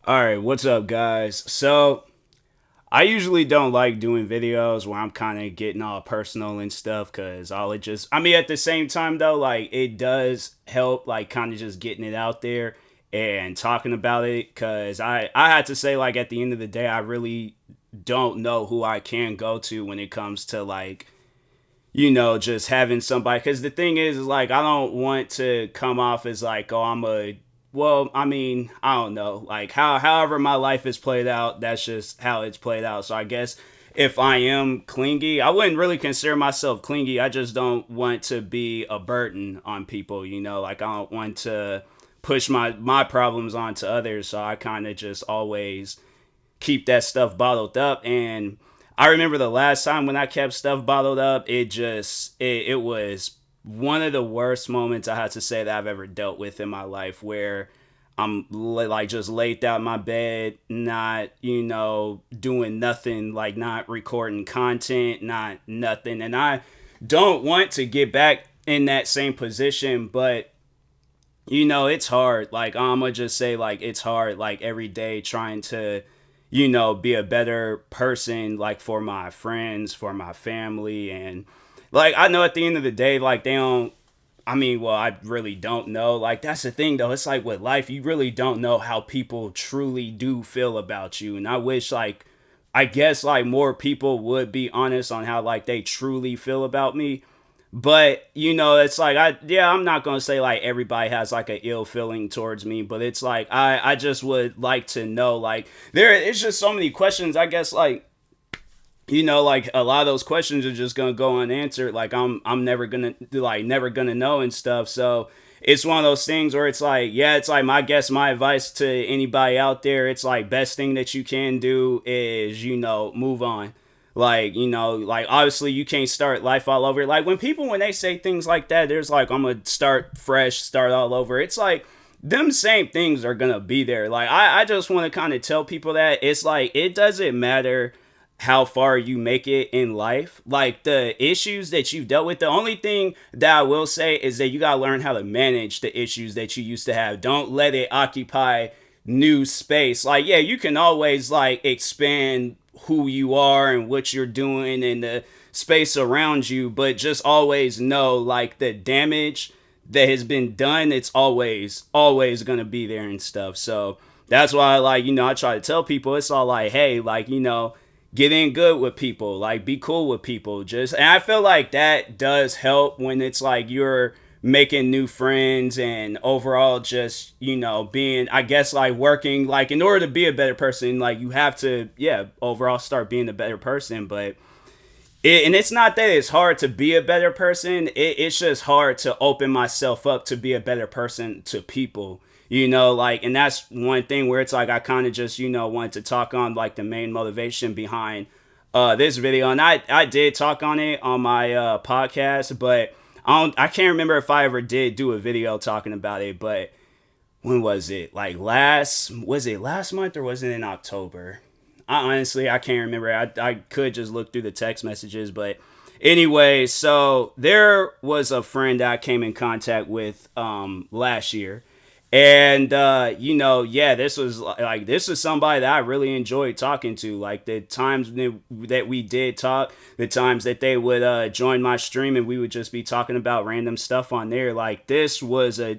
All right, what's up, guys? So, I usually don't like doing videos where I'm kind of getting all personal and stuff because all it just, I mean, at the same time, though, like, it does help, like, kind of just getting it out there and talking about it because I had to say, like, at the end of the day, I really don't know who I can go to when it comes to, like, just having somebody. Because the thing is, like, I don't want to come off as like, oh, well, I mean, I don't know. Like, however my life is played out, that's just how it's played out. So I guess if I am clingy, I wouldn't really consider myself clingy. I just don't want to be a burden on people, Like, I don't want to push my problems onto others. So I kind of just always keep that stuff bottled up. And I remember the last time when I kept stuff bottled up, it was one of the worst moments I had to say that I've ever dealt with in my life, where I'm like just laid out in my bed, not, doing nothing, like not recording content, not nothing. And I don't want to get back in that same position, but it's hard. Like, I'm gonna just say, like, it's hard, like, every day trying to, be a better person, like, for my friends, for my family. And, like, I know at the end of the day, like, they don't, I mean, well, I really don't know. Like, that's the thing, though. It's like with life, you really don't know how people truly do feel about you. And I wish, like, I guess, like, more people would be honest on how, like, they truly feel about me. But it's like, I'm not gonna say like everybody has like an ill feeling towards me, but it's like I just would like to know, like, it's just so many questions, I guess, like, like, a lot of those questions are just gonna go unanswered. Like, I'm never gonna know and stuff. So it's one of those things where it's like, yeah, it's like, my guess, my advice to anybody out there, it's like, best thing that you can do is, move on. Like, like, obviously you can't start life all over. Like, when they say things like that, there's like, I'm gonna start fresh, start all over. It's like, them same things are gonna be there. Like, I just want to kind of tell people that it's like, it doesn't matter how far you make it in life. Like, the issues that you've dealt with, the only thing that I will say is that you gotta learn how to manage the issues that you used to have. Don't let it occupy new space. Like, yeah, you can always like expand who you are and what you're doing and the space around you, but just always know, like, the damage that has been done, it's always gonna be there and stuff. So that's why, like, I try to tell people, it's all like, hey, like, get in good with people, like, be cool with people. Just, and I feel like that does help when it's like you're making new friends and overall just, being, I guess, like, working, like, in order to be a better person, like, you have to, yeah, overall start being a better person. But and it's not that it's hard to be a better person, it's just hard to open myself up to be a better person to people, like. And that's one thing where it's like, I kind of just, wanted to talk on, like, the main motivation behind this video. And I did talk on it on my podcast, but I can't remember if I ever did do a video talking about it. But when was it? Like, was it last month or was it in October? I can't remember. I could just look through the text messages, but anyway, so there was a friend that I came in contact with last year. And yeah, this was somebody that I really enjoyed talking to. Like, the times that we did talk, the times that they would join my stream and we would just be talking about random stuff on there. Like, this was a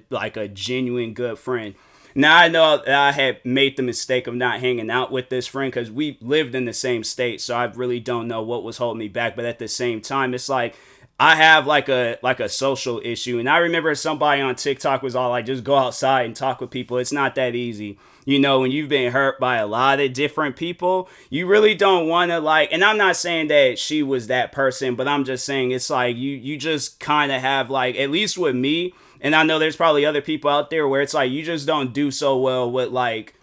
genuine good friend. Now, I know that I had made the mistake of not hanging out with this friend because we lived in the same state, so I really don't know what was holding me back. But at the same time, it's like, I have like a social issue. And I remember somebody on TikTok was all like, just go outside and talk with people. It's not that easy. When you've been hurt by a lot of different people, you really don't want to, like, and I'm not saying that she was that person, but I'm just saying it's like, you just kind of have, like, at least with me, and I know there's probably other people out there where it's like, you just don't do so well with, like,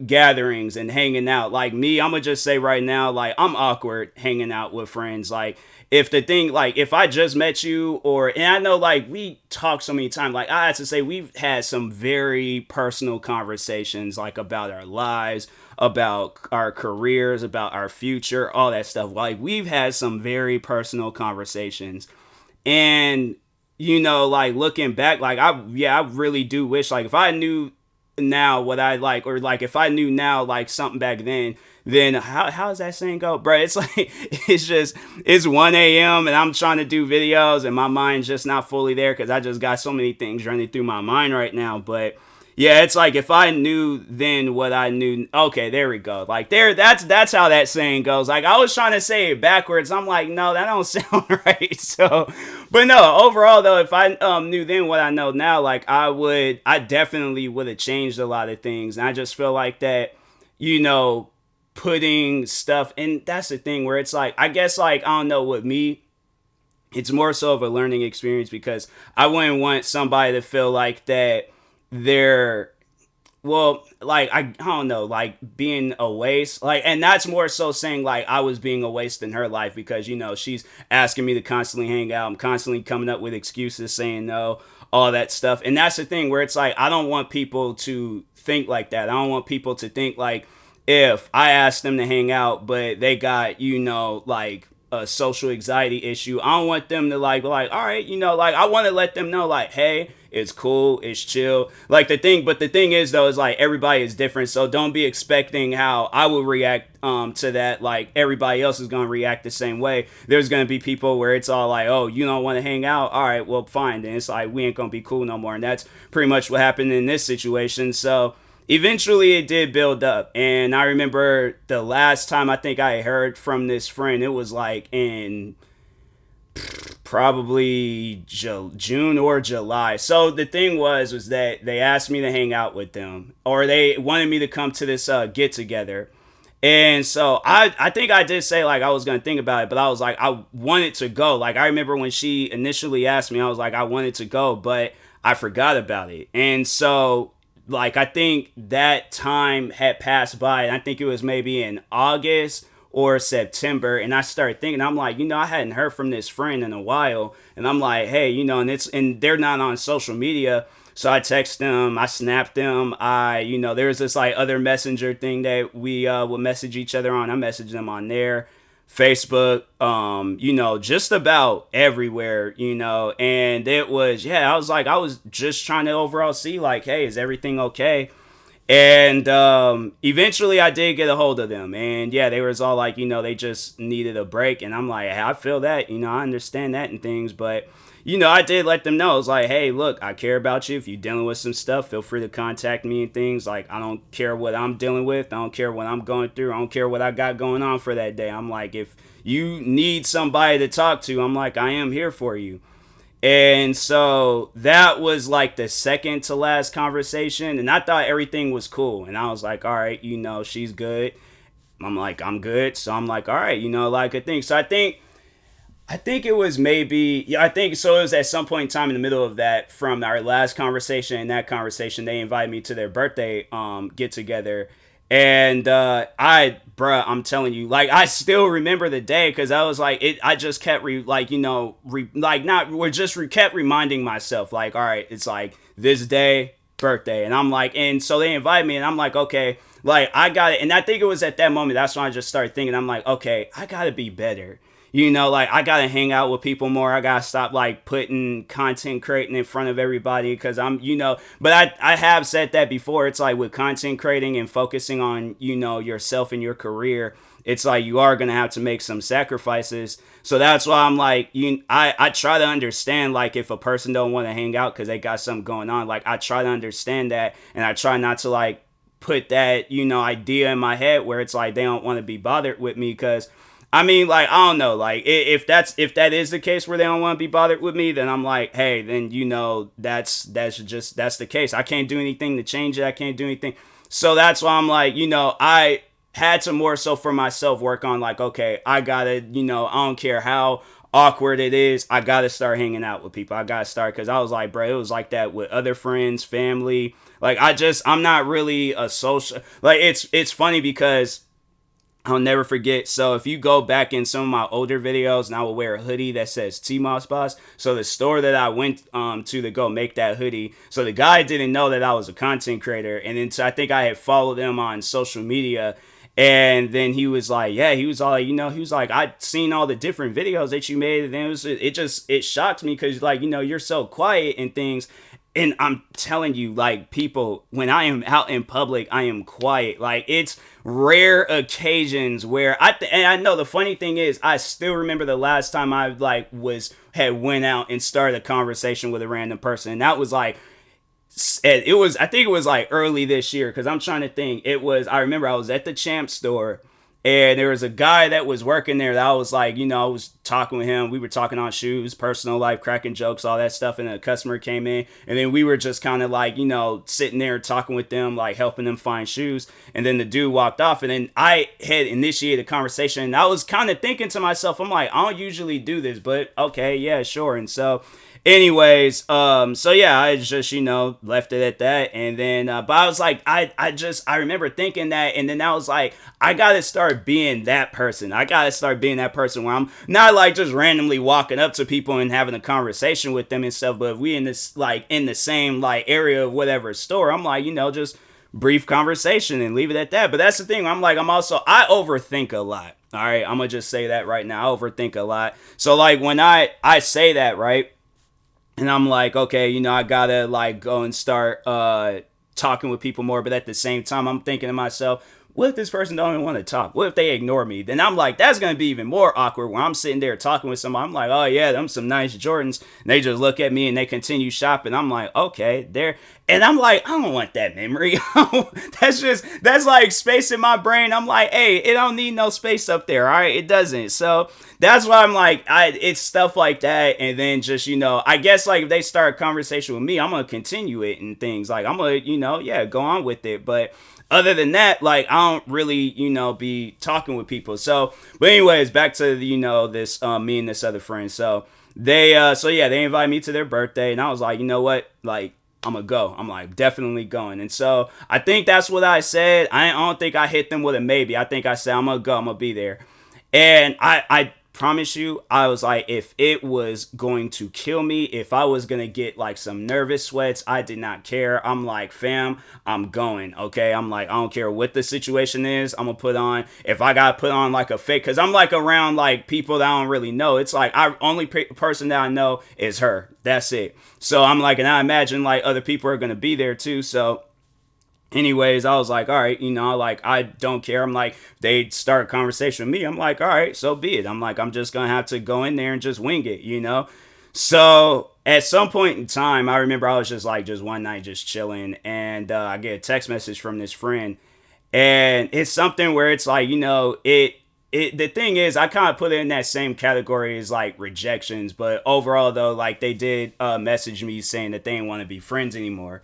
gatherings and hanging out. Like me, I'm gonna just say right now, like, I'm awkward hanging out with friends. Like, if the thing, like, if I just met you, or, and I know, like, we talk so many times, like, I have to say, we've had some very personal conversations, like, about our lives, about our careers, about our future, all that stuff. Like, we've had some very personal conversations. And like, looking back, like, I really do wish, like, if I knew now what I like, or like if I knew now like something back then how does that saying go, bro? It's like it's 1 a.m. and I'm trying to do videos and my mind's just not fully there because I just got so many things running through my mind right now. But yeah, it's like if I knew then what I knew. Okay, there we go. Like that's how that saying goes. Like I was trying to say it backwards. I'm like, no, that don't sound right. So, but no, overall though, if I knew then what I know now, like I definitely would have changed a lot of things. And I just feel like that, you know, putting stuff, and that's the thing where it's like, I guess like I don't know, with me it's more so of a learning experience because I wouldn't want somebody to feel like that they're, well, like I don't know, like being a waste, like, and that's more so saying like I was being a waste in her life because you know she's asking me to constantly hang out, I'm constantly coming up with excuses, saying no, all that stuff. And that's the thing where it's like I don't want people to think like that. I don't want people to think like if I ask them to hang out but they got, you know, like a social anxiety issue, I don't want them to like all right, you know, like I want to let them know like, hey, it's cool, it's chill. Like but the thing is though, is like everybody is different, so don't be expecting how I will react to that. Like everybody else is gonna react the same way. There's gonna be people where it's all like, oh, you don't want to hang out, all right, well fine, then it's like we ain't gonna be cool no more. And that's pretty much what happened in this situation. So eventually it did build up, and I remember the last time I think I heard from this friend, it was like in probably June or July. So the thing was that they asked me to hang out with them, or they wanted me to come to this get together. And so I think I did say like I was gonna think about it, but I was like I wanted to go. Like I remember when she initially asked me, I was like I wanted to go, but I forgot about it. And so like I think that time had passed by, and I think it was maybe in August or September, and I started thinking, I'm like, you know, I hadn't heard from this friend in a while, and I'm like, hey, you know, and they're not on social media, so I text them, I snapped them, you know, there's this like other messenger thing that we would message each other on. I messaged them on there, Facebook, you know, just about everywhere, you know. And it was, yeah, I was just trying to overall see like, hey, is everything okay? And eventually I did get a hold of them, and yeah, they was all like, you know, they just needed a break. And I'm like, hey, I feel that, you know, I understand that and things. But you know, I did let them know. It's like, hey, look, I care about you. If you're dealing with some stuff, feel free to contact me and things. Like, I don't care what I'm dealing with, I don't care what I'm going through, I don't care what I got going on for that day. I'm like, if you need somebody to talk to, I'm like, I am here for you. And so that was like the second to last conversation. And I thought everything was cool. And I was like, all right, you know, she's good. I'm like, I'm good. So I'm like, all right, you know, like I think. So I think it was maybe, yeah, I think so. It was at some point in time in the middle of that, from our last conversation and that conversation, they invited me to their birthday get together. And bruh, I'm telling you, like, I still remember the day because I was like, I just kept kept reminding myself, like, all right, it's like this day, birthday. And I'm like, and so they invited me, and I'm like, okay, like, I got it. And I think it was at that moment, that's when I just started thinking, I'm like, okay, I gotta be better. You know, like I gotta hang out with people more. I gotta stop like putting content creating in front of everybody because I'm, you know, but I have said that before. It's like with content creating and focusing on, you know, yourself and your career, it's like you are gonna have to make some sacrifices. So that's why I'm like, I try to understand, like, if a person don't want to hang out because they got something going on, like I try to understand that, and I try not to like put that, you know, idea in my head where it's like they don't want to be bothered with me. Because I mean, like, I don't know, like, if that is the case where they don't want to be bothered with me, then I'm like, hey, then, you know, that's the case. I can't do anything to change it. I can't do anything. So that's why I'm like, you know, I had to more so for myself work on like, okay, I gotta, you know, I don't care how awkward it is, I gotta start hanging out with people. I gotta start, because I was like, bro, it was like that with other friends, family. Like, I'm not really a social, like, it's funny because I'll never forget. So if you go back in some of my older videos, and I will wear a hoodie that says TMossBoss. So the store that I went to go make that hoodie. So the guy didn't know that I was a content creator. And then so I think I had followed him on social media. And then he was like, yeah, he was all like, you know, he was like, I'd seen all the different videos that you made. And then it shocked me because, like, you know, you're so quiet and things. and I'm telling you, like, people, when I am out in public, I am quiet. Like, it's rare occasions where and I know the funny thing is, I still remember the last time I like had went out and started a conversation with a random person. And that was like, it was, I think it was like early this year, because I'm trying to think. I remember I was at the Champ store, and there was a guy that was working there that I was like, I was talking with him. We were talking on shoes, personal life, cracking jokes, all that stuff. And a customer came in, and then we were just kind of like, sitting there talking with them, like helping them find shoes. And then the dude walked off, and then I had initiated a conversation. And I was kind of thinking to myself, I'm like, I don't usually do this, but okay, yeah, sure. And so, anyways, so yeah, I just, left it at that. And then, but I was like, I remember thinking that. And then I was like, I gotta start being that person. I gotta start being that person where I'm not like just randomly walking up to people and having a conversation with them and stuff. But if we in this, like, in the same, like, area of whatever store, I'm like, just brief conversation and leave it at that. But that's the thing. I'm like, I overthink a lot. All right. I'm gonna just say that right now. I overthink a lot. So like when I say that, right, and I'm like, okay, I gotta like go and start talking with people more. But at the same time, I'm thinking to myself, what if this person don't even want to talk? What if they ignore me? Then I'm like, that's going to be even more awkward when I'm sitting there talking with somebody. I'm like, oh yeah, them some nice Jordans. And they just look at me and they continue shopping. I'm like, okay, there. And I'm like, I don't want that memory. that's like space in my brain. I'm like, hey, it don't need no space up there. All right. It doesn't. So that's why I'm like, it's stuff like that. And then just, I guess like if they start a conversation with me, I'm going to continue it and things like I'm going to, go on with it. But other than that, like, I don't really, be talking with people. So, but anyways, back to, this, me and this other friend. So they invited me to their birthday, and I was like, you know what? Like, I'm gonna go. I'm like, definitely going. And so I think that's what I said. I don't think I hit them with a maybe. I think I said, I'm gonna go. I'm gonna be there. And I promise you, I was like, if it was going to kill me, if I was gonna get like some nervous sweats, I did not care. I'm like, fam, I'm going. Okay, I'm like, I don't care what the situation is. I'm gonna put on, if I gotta put on like a fake, because I'm like around like people that I don't really know. It's like only person that I know is her. That's it. So I'm like, and I imagine like other people are gonna be there too. So anyways, I was like, all right, like, I don't care. I'm like, they start a conversation with me. I'm like, all right, so be it. I'm like, I'm just going to have to go in there and just wing it. So at some point in time, I remember I was just like, just one night, just chilling. And I get a text message from this friend. And it's something where it's like, the thing is, I kind of put it in that same category as like rejections. But overall, though, like they did message me saying that they didn't want to be friends anymore.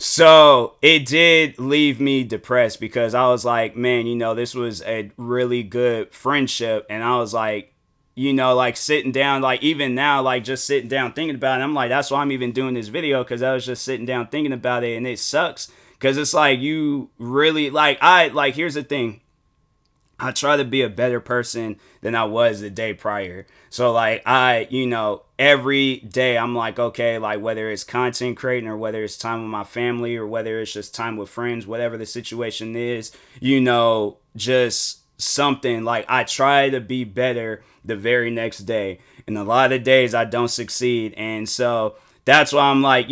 So it did leave me depressed because I was like, man, this was a really good friendship. And I was like, like sitting down, like even now, like just sitting down thinking about it. I'm like, that's why I'm even doing this video, because I was just sitting down thinking about it. And it sucks because it's like you really here's the thing. I try to be a better person than I was the day prior. So like every day I'm like, okay, like whether it's content creating or whether it's time with my family or whether it's just time with friends, whatever the situation is, just something, like I try to be better the very next day. And a lot of days I don't succeed. And so that's why I'm like,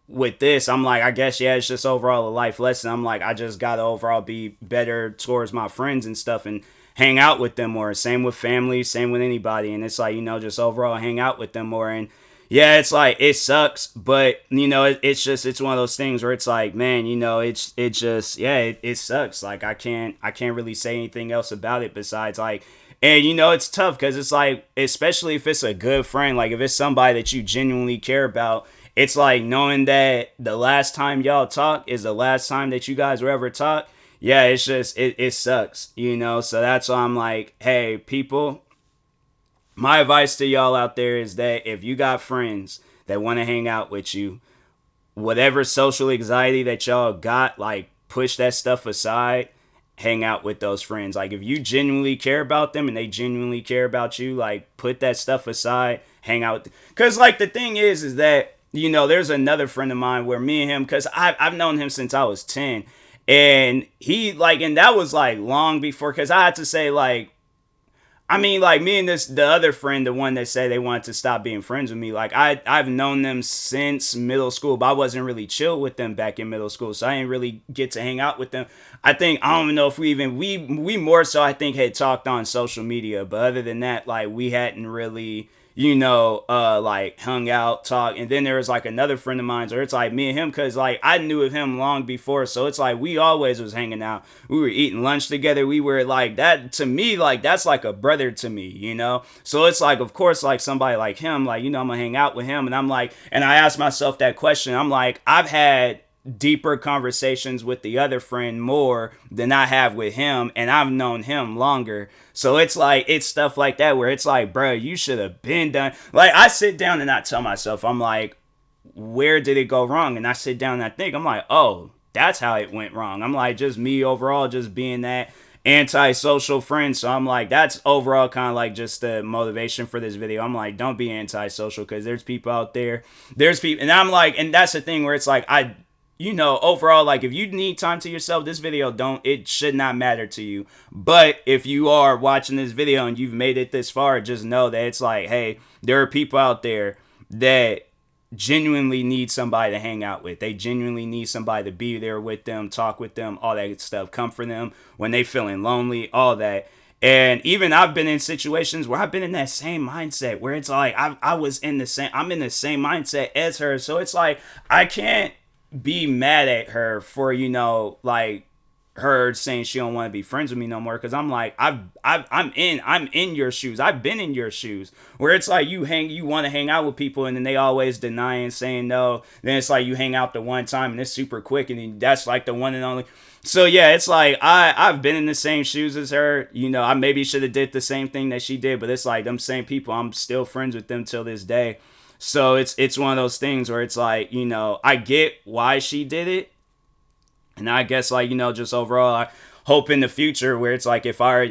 with this, I'm like, I guess, yeah, it's just overall a life lesson. I'm like, I just got to overall be better towards my friends and stuff and hang out with them more. Same with family, same with anybody. And it's like, just overall hang out with them more. And yeah, it's like, it sucks, but it's one of those things where it's like, man, it sucks. Like I can't really say anything else about it besides like, and it's tough because it's like, especially if it's a good friend, like if it's somebody that you genuinely care about, it's like knowing that the last time y'all talk is the last time that you guys will ever talk. Yeah, it's just, it sucks, So that's why I'm like, hey, people, my advice to y'all out there is that if you got friends that want to hang out with you, whatever social anxiety that y'all got, like push that stuff aside, hang out with those friends. Like if you genuinely care about them and they genuinely care about you, like put that stuff aside, hang out. Because like the thing is that, there's another friend of mine where me and him, because I've known him since I was 10. And he like, and that was like long before, because I had to say like, I mean, like me and the other friend, the one that said they wanted to stop being friends with me. Like I've known them since middle school, but I wasn't really chill with them back in middle school, so I didn't really get to hang out with them. I don't even know if we more so I think had talked on social media, but other than that, like we hadn't really like hung out, talk. And then there was like another friend of mine, or it's like me and him, because like I knew of him long before, so it's like we always was hanging out. We were eating lunch together. We were like that to me, like that's like a brother to me. So it's like, of course, like somebody like him, like I'm gonna hang out with him, and I'm like, and I asked myself that question. I'm like, I've had deeper conversations with the other friend more than I have with him, and I've known him longer. So it's like it's stuff like that where it's like, bro, you should have been done. Like I sit down and I tell myself, I'm like, where did it go wrong? And I sit down and I think, I'm like, oh, that's how it went wrong. I'm like, just me overall, just being that antisocial friend. So I'm like, that's overall kind of like just the motivation for this video. I'm like, don't be antisocial, because there's people out there. There's people, and I'm like, and that's the thing where it's like, overall, like if you need time to yourself, this video it should not matter to you. But if you are watching this video and you've made it this far, just know that it's like, hey, there are people out there that genuinely need somebody to hang out with. They genuinely need somebody to be there with them, talk with them, all that stuff, comfort them when they feeling lonely, all that. And even I've been in situations where I've been in that same mindset where it's like I'm in the same mindset as her. So it's like I can't be mad at her for like her saying she don't want to be friends with me no more, because I'm like I'm in your shoes. I've been in your shoes where it's like you want to hang out with people and then they always deny and saying no. Then it's like you hang out the one time and it's super quick and then that's like the one and only. So yeah, it's like I've been in the same shoes as her. I maybe should have did the same thing that she did, but it's like them same people, I'm still friends with them till this day. So it's one of those things where it's like, I get why she did it. And I guess like, just overall, I hope in the future where it's like if our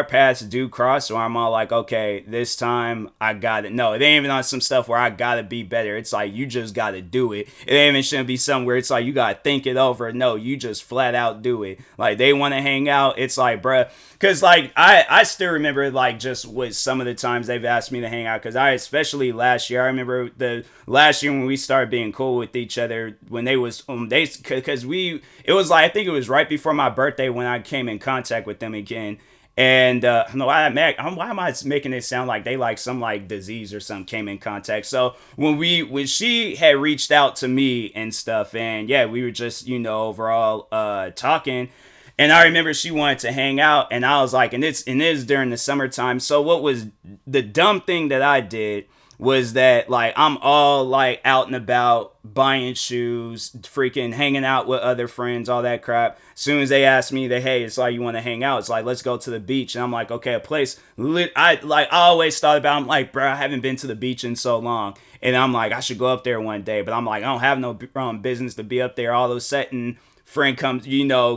paths do cross, where I'm all like, okay, this time I got it. No, it ain't even on some stuff where I gotta be better. It's like you just gotta do it. It ain't even shouldn't be somewhere it's like you gotta think it over. No, you just flat out do it. Like they want to hang out. It's like, bruh, because like I still remember like just with some of the times they've asked me to hang out, because especially last year, I remember the last year when we started being cool with each other, when it was I think it was right before my birthday when I came in contact with them again. And why am I making it sound like they like some like disease or something came in contact? So when she had reached out to me and stuff, and yeah, we were just overall talking. And I remember she wanted to hang out, and I was like, and it's during the summertime. So what was the dumb thing that I did was that like I'm all like out and about buying shoes, freaking hanging out with other friends, all that crap. As soon as they ask me that, hey, it's like you want to hang out, it's like let's go to the beach. And I'm like, okay, a place I always thought about. I'm like, bro, I haven't been to the beach in so long, and I'm like, I should go up there one day. But I'm like, I don't have no business to be up there. All of a sudden, friend comes,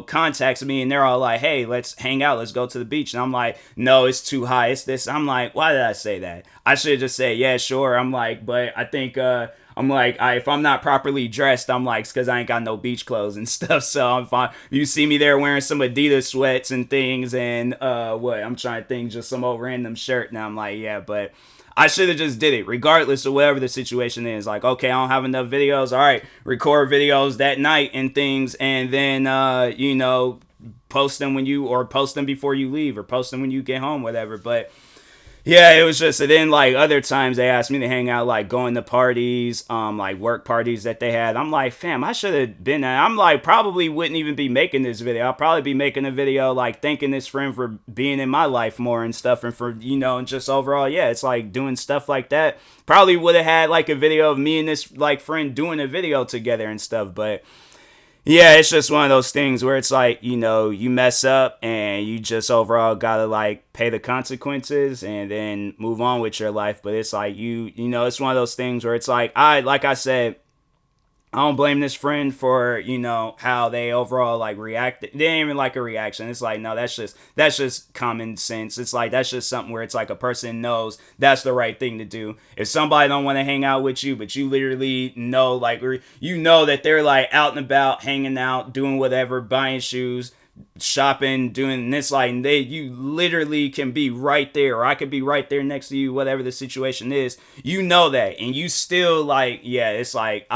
contacts me, and they're all like, hey, let's hang out, let's go to the beach. And I'm like, no, it's too high, it's this. I'm like, why did I say that? I should just say, yeah, sure. I'm like, but I think I'm like, if I'm not properly dressed, I'm like, it's because I ain't got no beach clothes and stuff. So I'm fine. You see me there wearing some Adidas sweats and things, and I'm trying to think, just some old random shirt. And I'm like, yeah, but I should have just did it regardless of whatever the situation is. Like, okay, I don't have enough videos. All right, record videos that night and things, and then post them post them before you leave, or post them when you get home, whatever. But yeah, it was just, and then like other times they asked me to hang out, like going to parties, like work parties that they had. I'm like, fam, I should have been there. I'm like, probably wouldn't even be making this video. I'll probably be making a video like thanking this friend for being in my life more and stuff, and for, and just overall, yeah, it's like doing stuff like that. Probably would have had like a video of me and this like friend doing a video together and stuff, but yeah, it's just one of those things where it's like, you mess up and you just overall gotta like pay the consequences and then move on with your life. But it's like it's one of those things where it's like I said, I don't blame this friend for, how they overall like reacted. They ain't even like a reaction. It's like, no, that's just common sense. It's like, that's just something where it's like a person knows that's the right thing to do. If somebody don't want to hang out with you, but you literally know, like, that they're like out and about, hanging out, doing whatever, buying shoes, shopping, doing this, like you literally can be right there, or I could be right there next to you, whatever the situation is. You know that, and you still like, yeah, it's like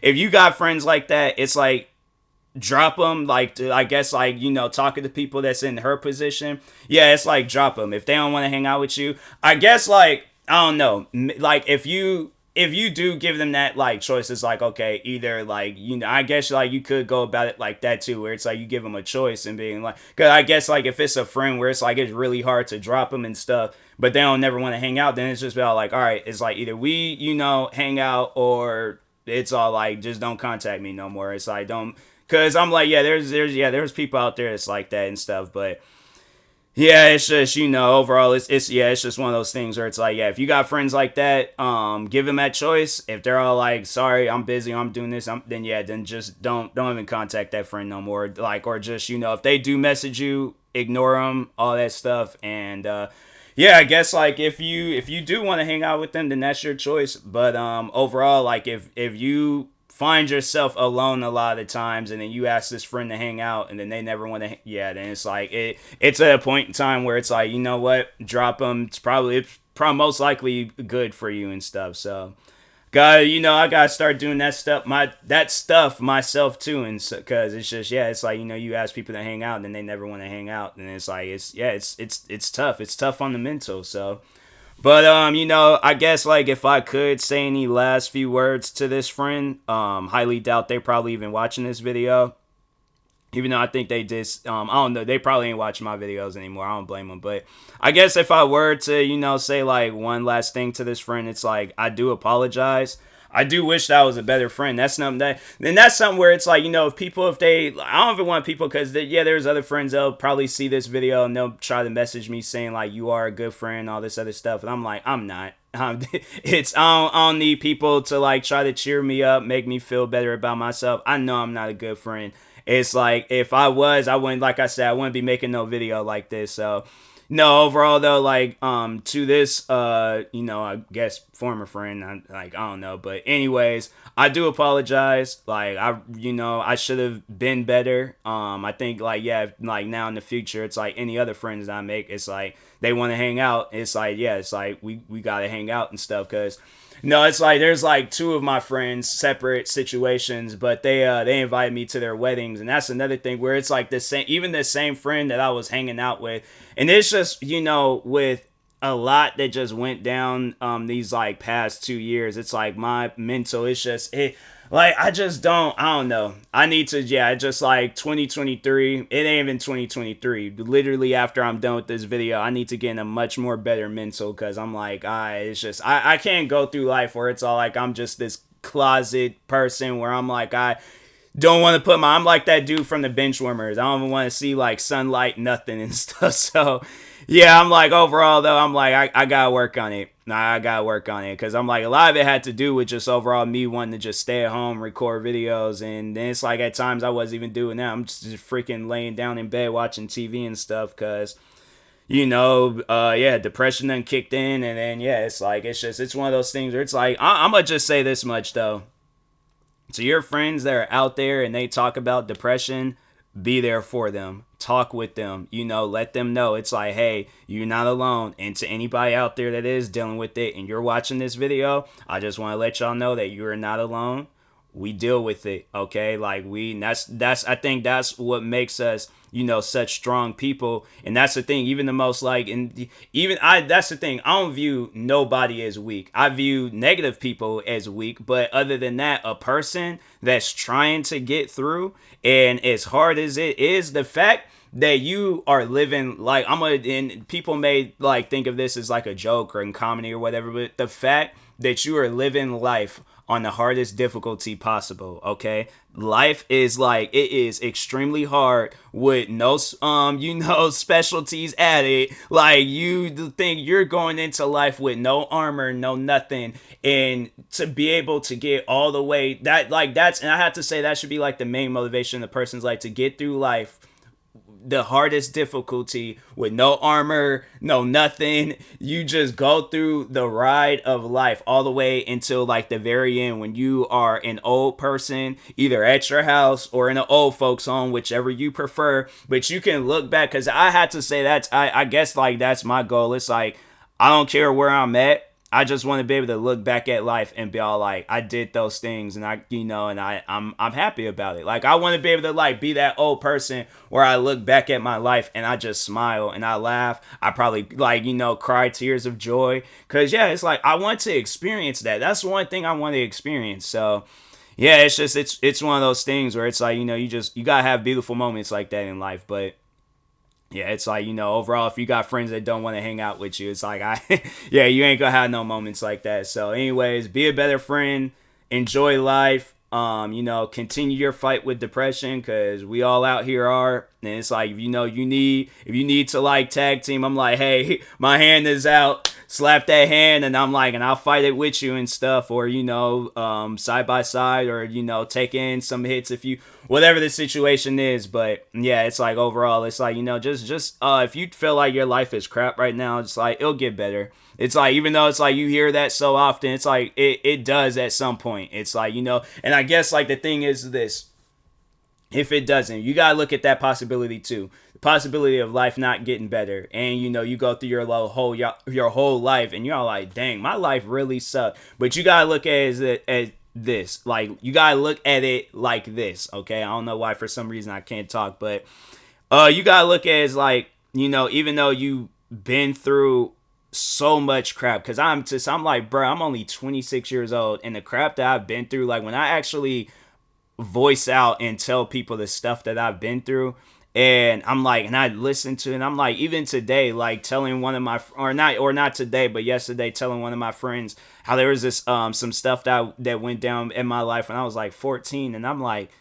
if you got friends like that, it's like drop them. Like, I guess, like, talking to people that's in her position, yeah, it's like drop them if they don't want to hang out with you. I guess, like, I don't know, like if you do give them that like choice, it's like, okay, either like, I guess like you could go about it like that too, where it's like you give them a choice and being like, because I guess like if it's a friend where it's like it's really hard to drop them and stuff, but they don't never want to hang out, then it's just about like, all right, it's like either we hang out, or it's all like just don't contact me no more. It's like don't, because I'm like, yeah, there's people out there that's like that and stuff, but yeah, it's just, overall, it's just one of those things where it's like, yeah, if you got friends like that, give them that choice. If they're all like, sorry, I'm busy, I'm doing this, then yeah, then just don't even contact that friend no more. Like, or just, if they do message you, ignore them, all that stuff. And yeah, I guess like if you do want to hang out with them, then that's your choice. But overall, like if you find yourself alone a lot of the times, and then you ask this friend to hang out, and then they never want to, yeah, then it's like it's at a point in time where it's like, you know what, drop them. It's probably most likely good for you and stuff. So I gotta start doing that stuff myself too, and because it's just, yeah, it's like, you ask people to hang out and then they never want to hang out, and it's like, it's tough. It's tough on the mental. So, but I guess like if I could say any last few words to this friend, highly doubt they probably even watching this video. Even though I think they just, I don't know, they probably ain't watching my videos anymore. I don't blame them. But I guess if I were to, say like one last thing to this friend, it's like, I do apologize. I do wish that I was a better friend. That's something where it's like, I don't even want people, because yeah, there's other friends, they'll probably see this video and they'll try to message me saying like, you are a good friend, all this other stuff. And I'm like, I'm not. I don't need people to like try to cheer me up, make me feel better about myself. I know I'm not a good friend. It's like, if I was, I wouldn't, like I said, I wouldn't be making no video like this. So no, overall though, like to this I guess former friend, I don't know, but anyways, I do apologize. Like I should have been better. I think like, yeah, like now in the future, it's like any other friends that I make, it's like they want to hang out. It's like, yeah, it's like we got to hang out and stuff, cuz no, it's like there's like two of my friends, separate situations, but they invited me to their weddings, and that's another thing where it's like the same friend that I was hanging out with, and it's just, with a lot that just went down these like past 2 years, it's like my mental, it's just like I don't know. I need to, yeah, just like 2023. It ain't even 2023. Literally after I'm done with this video, I need to get in a much more better mental, because I'm like, it's just, I can't go through life where it's all like I'm just this closet person where I'm like, I don't want to I'm like that dude from the bench warmers. I don't even want to see like sunlight, nothing and stuff. So yeah, I'm like, overall though, I'm like, I gotta work on it. I gotta work on it, because I'm like, a lot of it had to do with just overall me wanting to just stay at home, record videos, and then it's like at times I wasn't even doing that. I'm just freaking laying down in bed watching TV and stuff, because yeah, depression done kicked in, and then yeah, it's like, it's one of those things where it's like, I'm gonna just say this much though. To your friends that are out there and they talk about depression, be there for them. Talk with them. Let them know it's like, hey, you're not alone. And to anybody out there that is dealing with it and you're watching this video, I just want to let y'all know that you're not alone. We deal with it, okay? Like that's I think that's what makes us, such strong people. And that's the thing, even the most like, and even that's the thing, I don't view nobody as weak. I view negative people as weak, but other than that, a person that's trying to get through, and as hard as it is, the fact that you are living like, and people may like think of this as like a joke or in comedy or whatever, but the fact that you are living life on the hardest difficulty possible, okay? Life is like, it is extremely hard with no specialties added. Like, you think you're going into life with no armor, no nothing, and to be able to get all the way, and I have to say that should be like the main motivation of the person's like to get through life the hardest difficulty with no armor, no nothing. You just go through the ride of life all the way until like the very end when you are an old person, either at your house or in an old folks home, whichever you prefer. But you can look back, because I had to say I guess like that's my goal. It's like I don't care where I'm at. I just want to be able to look back at life and be all like, I did those things, and I'm happy about it. Like I want to be able to like be that old person where I look back at my life and I just smile and I laugh. I probably like, cry tears of joy. Cause yeah, it's like I want to experience that. That's one thing I want to experience. So yeah, it's one of those things where it's like, you gotta have beautiful moments like that in life. But yeah, it's like, overall, if you got friends that don't want to hang out with you, it's like, yeah, you ain't gonna have no moments like that. So, anyways, be a better friend, enjoy life, continue your fight with depression, because we all out here are. And it's like, if you need to like tag team, I'm like, hey, my hand is out, slap that hand, and I'm like, and I'll fight it with you and stuff, or, side by side, or, take in some hits if you, whatever the situation is. But yeah, it's like overall, it's like, just if you feel like your life is crap right now, it's like, it'll get better. It's like, even though it's like you hear that so often, it's like it does at some point. It's like, and I guess like the thing is this: if it doesn't, you gotta look at that possibility too. The possibility of life not getting better, and you go through your whole life, and you're all like, dang, my life really sucked. But you gotta look at it as this, like you gotta look at it like this. Okay, I don't know why for some reason I can't talk, but you gotta look at it as like, even though you've been through so much crap, because I'm like, bro, I'm only 26 years old, and the crap that I've been through, like when I actually voice out and tell people the stuff that I've been through, and I'm like, and I listen to it, and I'm like, even today, like telling one of my, or not today, but yesterday, telling one of my friends how there was this some stuff that went down in my life when I was like 14, and I'm like,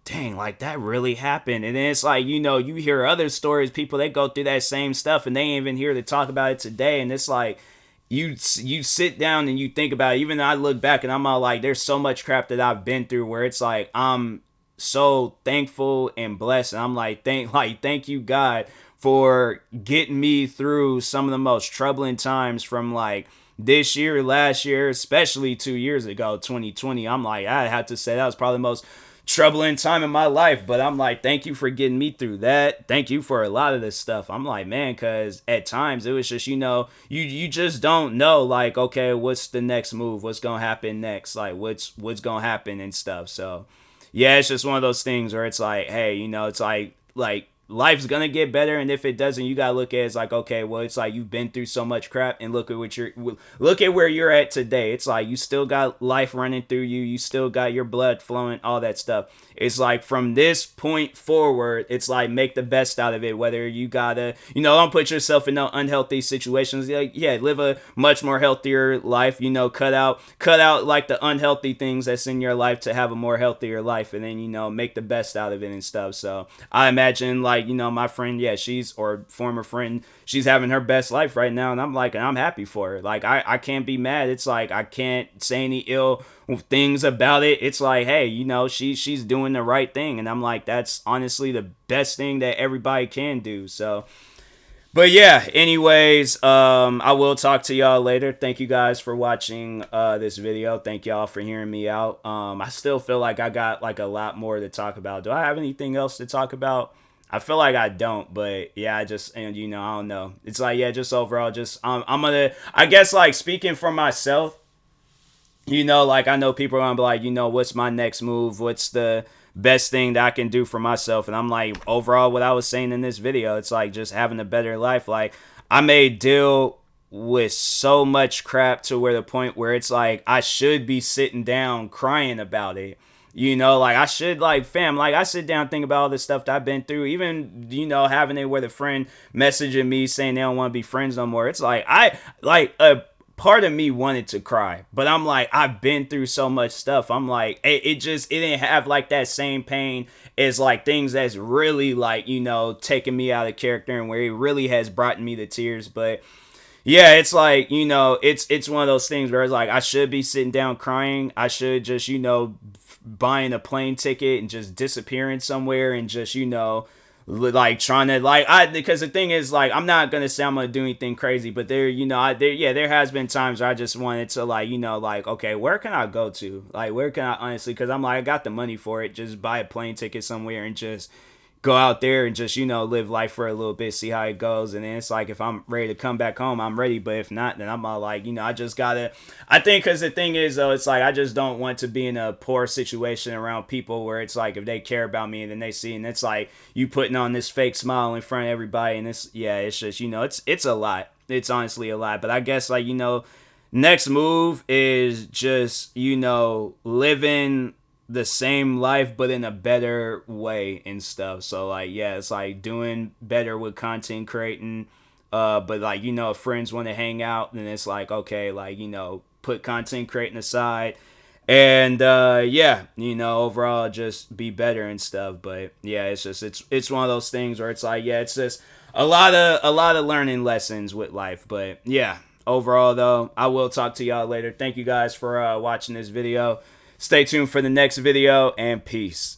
dang, like that really happened. And then it's like, you hear other stories, people that go through that same stuff and they ain't even here to talk about it today. And it's like, you sit down and you think about it. Even though I look back and I'm all like, there's so much crap that I've been through, where it's like, I'm so thankful and blessed. And I'm like, thank you, God, for getting me through some of the most troubling times from like this year, last year, especially 2 years ago, 2020. I'm like, I have to say that was probably the most troubling time in my life. But I'm like, thank you for getting me through that. Thank you for a lot of this stuff. I'm like, man, because at times it was just, you just don't know, like, okay, what's the next move, what's gonna happen next, like what's gonna happen and stuff. So yeah, it's just one of those things where it's like, hey, it's like life's gonna get better, and if it doesn't, you gotta look at it as like, okay, well, it's like you've been through so much crap, and look at where you're at today. It's like you still got life running through you, you still got your blood flowing, all that stuff. It's like from this point forward, it's like make the best out of it. Whether you gotta, don't put yourself in no unhealthy situations. Like, yeah, live a much more healthier life. cut out like the unhealthy things that's in your life to have a more healthier life, and then make the best out of it and stuff. So I imagine like, my friend, yeah, or former friend, she's having her best life right now, and I'm like, and I'm happy for her. Like I can't be mad. It's like I can't say any ill things about it. It's like, hey, she's doing the right thing, and I'm like, that's honestly the best thing that everybody can do. So but yeah, anyways, I will talk to y'all later. Thank you guys for watching this video. Thank y'all for hearing me out. I still feel like I got like a lot more to talk about. Do I have anything else to talk about? I feel like I don't, but yeah, I don't know. It's like, yeah, just overall, just I'm gonna, I guess, like, speaking for myself, like, I know people are gonna be like, what's my next move? What's the best thing that I can do for myself? And I'm like, overall, what I was saying in this video, it's like just having a better life. Like, I may deal with so much crap to where the point where it's like I should be sitting down crying about it. Like I should, like, fam, like I sit down, think about all the stuff that I've been through, even, having it where the friend messaging me saying they don't want to be friends no more. It's like, a part of me wanted to cry, but I'm like, I've been through so much stuff. I'm like, it didn't have like that same pain as like things that's really like, taking me out of character, and where it really has brought me to tears. But yeah, it's like, it's one of those things where it's like I should be sitting down crying. I should just, buying a plane ticket and just disappearing somewhere and just, like trying to like because the thing is like I'm not gonna say I'm gonna do anything crazy, but there there has been times where I just wanted to like like okay, where can I go to, like where can I honestly, because I'm like I got the money for it, just buy a plane ticket somewhere and just go out there and just live life for a little bit, see how it goes, and then it's like if I'm ready to come back home, I'm ready, but if not, then I'm all like I just gotta, I think, because the thing is though, it's like I just don't want to be in a poor situation around people where it's like if they care about me and then they see, and it's like you putting on this fake smile in front of everybody, and it's it's just it's a lot, it's honestly a lot, but I guess like next move is just living the same life but in a better way and stuff. So like it's like doing better with content creating, but like if friends want to hang out, then it's like okay, like put content creating aside, and overall just be better and stuff. But it's just it's one of those things where it's like it's just a lot of learning lessons with life. But overall though, I will talk to y'all later. Thank you guys for watching this video. Stay tuned for the next video, and peace.